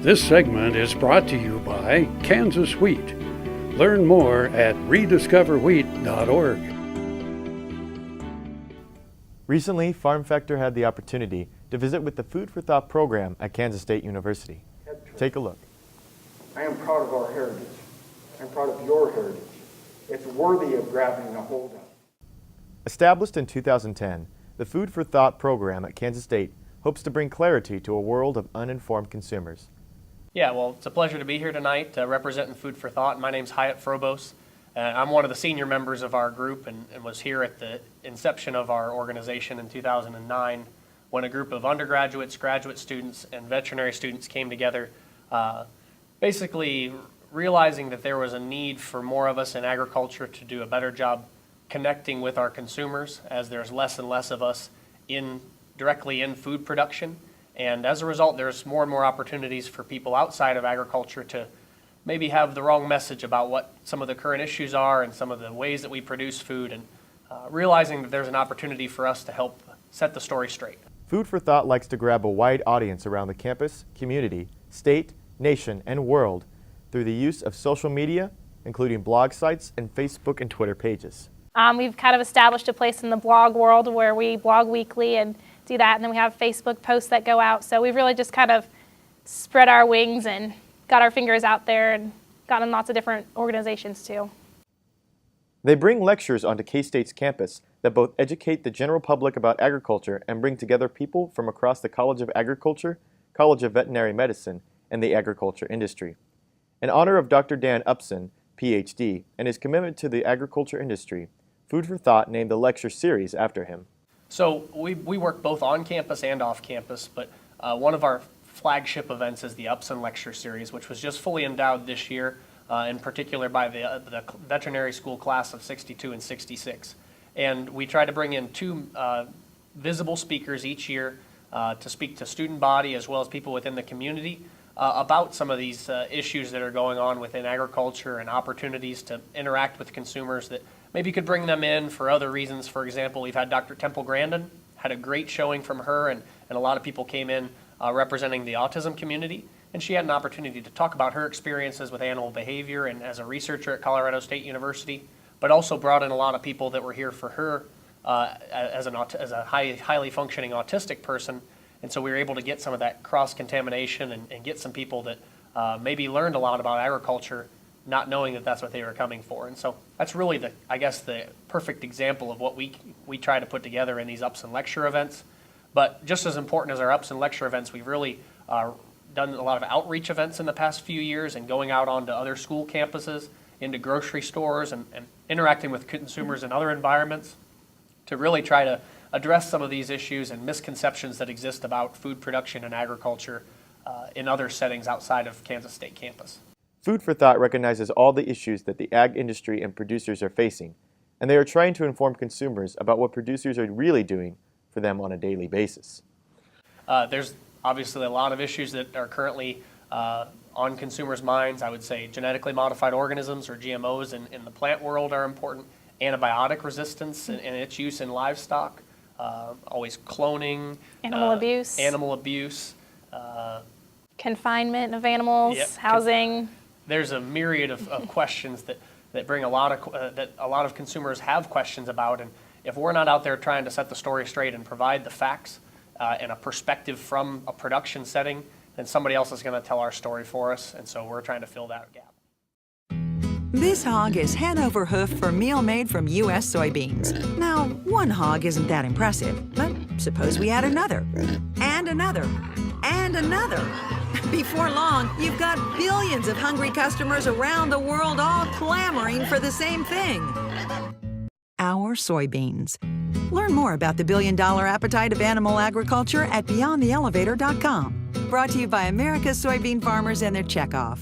This segment is brought to you by Kansas Wheat. Learn more at rediscoverwheat.org. Recently, Farm Factor had the opportunity to visit with the Food for Thought program at Kansas State University. Take a look. I am proud of our heritage. I'm proud of your heritage. It's worthy of grabbing a hold of. Established in 2010, the Food for Thought program at Kansas State hopes to bring clarity to a world of uninformed consumers. Yeah, well, it's a pleasure to be here tonight representing Food for Thought. My name's Hyatt Frobose. I'm one of the senior members of our group and was here at the inception of our organization in 2009 when a group of undergraduates, graduate students, and veterinary students came together, basically realizing that there was a need for more of us in agriculture to do a better job connecting with our consumers, as there's less and less of us directly in food production. And as a result, there's more and more opportunities for people outside of agriculture to maybe have the wrong message about what some of the current issues are and some of the ways that we produce food, and realizing that there's an opportunity for us to help set the story straight. Food for Thought likes to grab a wide audience around the campus, community, state, nation, and world through the use of social media, including blog sites and Facebook and Twitter pages. We've kind of established a place in the blog world where we blog weekly and do that, and then we have Facebook posts that go out. So we've really just kind of spread our wings and got our fingers out there and gotten lots of different organizations too. They bring lectures onto K-State's campus that both educate the general public about agriculture and bring together people from across the College of Agriculture, College of Veterinary Medicine, and the agriculture industry. In honor of Dr. Dan Upson, Ph.D., and his commitment to the agriculture industry, Food for Thought named the lecture series after him. So we work both on campus and off campus, but one of our flagship events is the Upson Lecture Series, which was just fully endowed this year, in particular by the veterinary school class of 62 and 66. And we try to bring in two visible speakers each year to speak to student body as well as people within the community about some of these issues that are going on within agriculture and opportunities to interact with consumers that maybe could bring them in for other reasons. For example, we've had Dr. Temple Grandin, had a great showing from her, and a lot of people came in representing the autism community, and she had an opportunity to talk about her experiences with animal behavior and as a researcher at Colorado State University, but also brought in a lot of people that were here for her as a highly functioning autistic person. And so we were able to get some of that cross-contamination and get some people that maybe learned a lot about agriculture, not knowing that that's what they were coming for. And so that's really the perfect example of what we try to put together in these Upson Lecture events. But just as important as our Upson Lecture events, we've really done a lot of outreach events in the past few years and going out onto other school campuses, into grocery stores, and interacting with consumers in other environments to really try to address some of these issues and misconceptions that exist about food production and agriculture in other settings outside of Kansas State campus. Food for Thought recognizes all the issues that the ag industry and producers are facing, and they are trying to inform consumers about what producers are really doing for them on a daily basis. There's obviously a lot of issues that are currently on consumers' minds. I would say genetically modified organisms, or GMOs, in the plant world are important. Antibiotic resistance and its use in livestock. Always cloning. Animal abuse. Confinement of animals, housing. There's a myriad of questions that bring a lot of consumers have questions about, and if we're not out there trying to set the story straight and provide the facts and a perspective from a production setting, then somebody else is going to tell our story for us, and so we're trying to fill that gap. This hog is head over hoof for meal made from U.S. soybeans. Now, one hog isn't that impressive, but suppose we add another, and another, and another. Before long, you've got billions of hungry customers around the world all clamoring for the same thing. Our soybeans. Learn more about the billion-dollar appetite of animal agriculture at BeyondTheElevator.com. Brought to you by America's soybean farmers and their checkoff.